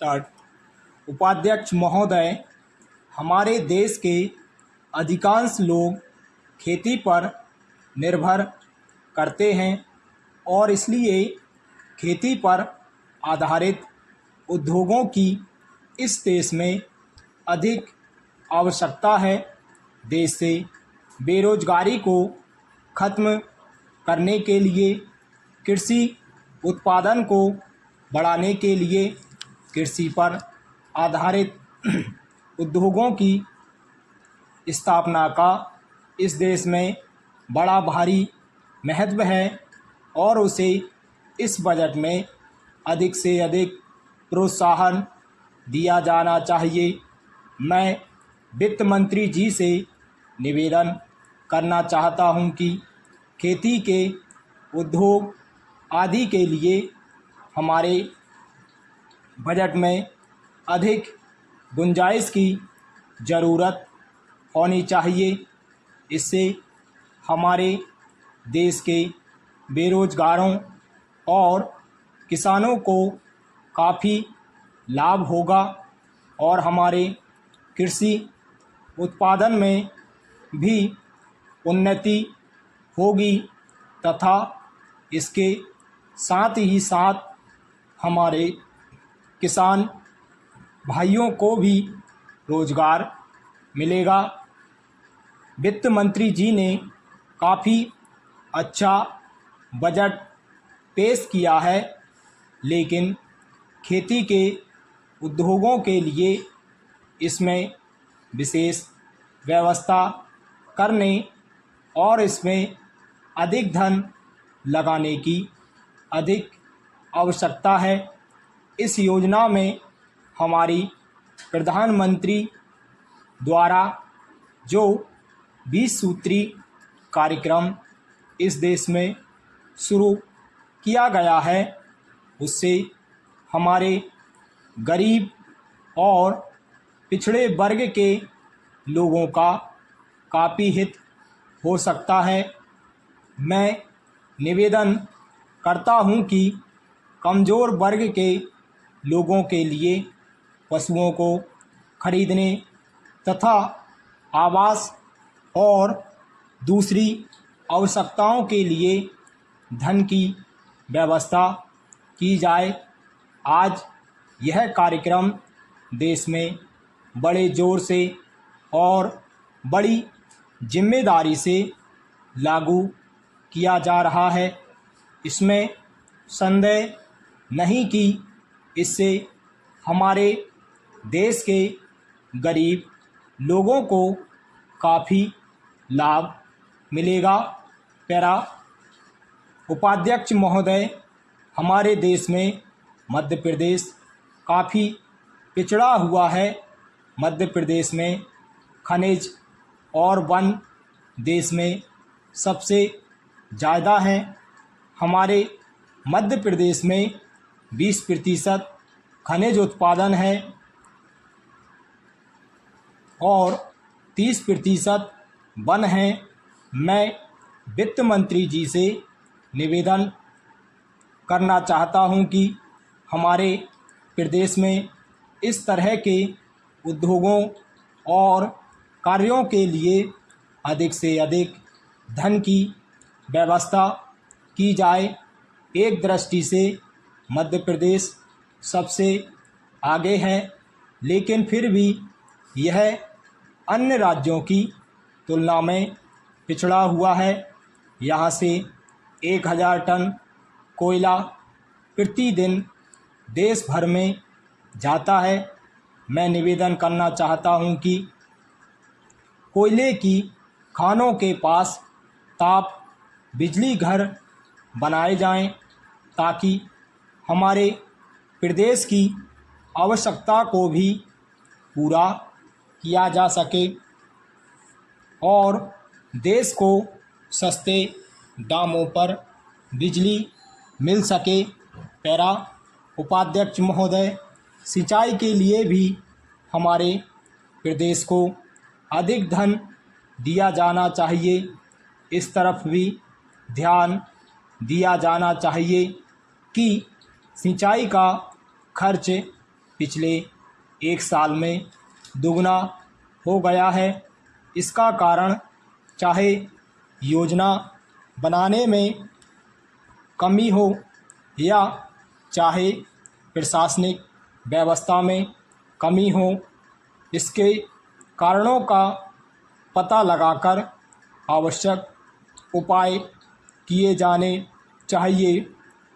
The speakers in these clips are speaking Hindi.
स्टार्ट। उपाध्यक्ष महोदय, हमारे देश के अधिकांश लोग खेती पर निर्भर करते हैं और इसलिए खेती पर आधारित उद्योगों की इस देश में अधिक आवश्यकता है। देश से बेरोजगारी को खत्म करने के लिए, कृषि उत्पादन को बढ़ाने के लिए कृषि पर आधारित उद्योगों की स्थापना का इस देश में बड़ा भारी महत्व है और उसे इस बजट में अधिक से अधिक प्रोत्साहन दिया जाना चाहिए। मैं वित्त मंत्री जी से निवेदन करना चाहता हूं कि खेती के उद्योग आदि के लिए हमारे बजट में अधिक गुंजाइश की ज़रूरत होनी चाहिए। इससे हमारे देश के बेरोजगारों और किसानों को काफ़ी लाभ होगा और हमारे कृषि उत्पादन में भी उन्नति होगी तथा इसके साथ ही साथ हमारे किसान भाइयों को भी रोज़गार मिलेगा। वित्त मंत्री जी ने काफ़ी अच्छा बजट पेश किया है, लेकिन खेती के उद्योगों के लिए इसमें विशेष व्यवस्था करने और इसमें अधिक धन लगाने की अधिक आवश्यकता है। इस योजना में हमारी प्रधानमंत्री द्वारा जो 20 सूत्री कार्यक्रम इस देश में शुरू किया गया है, उससे हमारे गरीब और पिछड़े वर्ग के लोगों का काफ़ी हित हो सकता है। मैं निवेदन करता हूं कि कमज़ोर वर्ग के लोगों के लिए पशुओं को खरीदने तथा आवास और दूसरी आवश्यकताओं के लिए धन की व्यवस्था की जाए। आज यह कार्यक्रम देश में बड़े ज़ोर से और बड़ी जिम्मेदारी से लागू किया जा रहा है। इसमें संदेह नहीं कि इससे हमारे देश के गरीब लोगों को काफ़ी लाभ मिलेगा। पैरा उपाध्यक्ष महोदय, हमारे देश में मध्य प्रदेश काफ़ी पिछड़ा हुआ है। मध्य प्रदेश में खनिज और वन देश में सबसे ज़्यादा हैं। हमारे मध्य प्रदेश में 20% खनिज उत्पादन है और 30% वन है। मैं वित्त मंत्री जी से निवेदन करना चाहता हूं कि हमारे प्रदेश में इस तरह के उद्योगों और कार्यों के लिए अधिक से अधिक धन की व्यवस्था की जाए। एक दृष्टि से मध्य प्रदेश सबसे आगे है, लेकिन फिर भी यह अन्य राज्यों की तुलना में पिछड़ा हुआ है। यहाँ से 1000 टन कोयला प्रतिदिन देश भर में जाता है। मैं निवेदन करना चाहता हूँ कि कोयले की खानों के पास ताप बिजली घर बनाए जाएं ताकि हमारे प्रदेश की आवश्यकता को भी पूरा किया जा सके और देश को सस्ते दामों पर बिजली मिल सके। पैरा उपाध्यक्ष महोदय, सिंचाई के लिए भी हमारे प्रदेश को अधिक धन दिया जाना चाहिए। इस तरफ भी ध्यान दिया जाना चाहिए कि सिंचाई का खर्च पिछले 1 साल में दुगना हो गया है। इसका कारण चाहे योजना बनाने में कमी हो या चाहे प्रशासनिक व्यवस्था में कमी हो, इसके कारणों का पता लगाकर आवश्यक उपाय किए जाने चाहिए।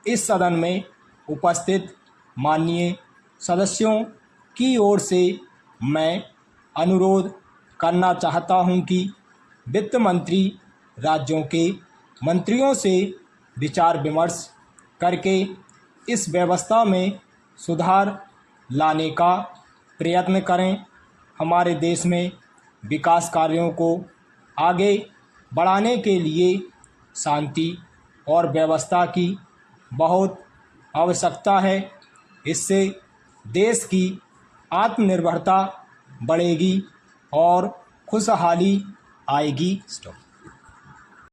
इस सदन में उपस्थित माननीय सदस्यों की ओर से मैं अनुरोध करना चाहता हूं कि वित्त मंत्री राज्यों के मंत्रियों से विचार विमर्श करके इस व्यवस्था में सुधार लाने का प्रयत्न करें। हमारे देश में विकास कार्यों को आगे बढ़ाने के लिए शांति और व्यवस्था की बहुत आवश्यकता है। इससे देश की आत्मनिर्भरता बढ़ेगी और खुशहाली आएगी।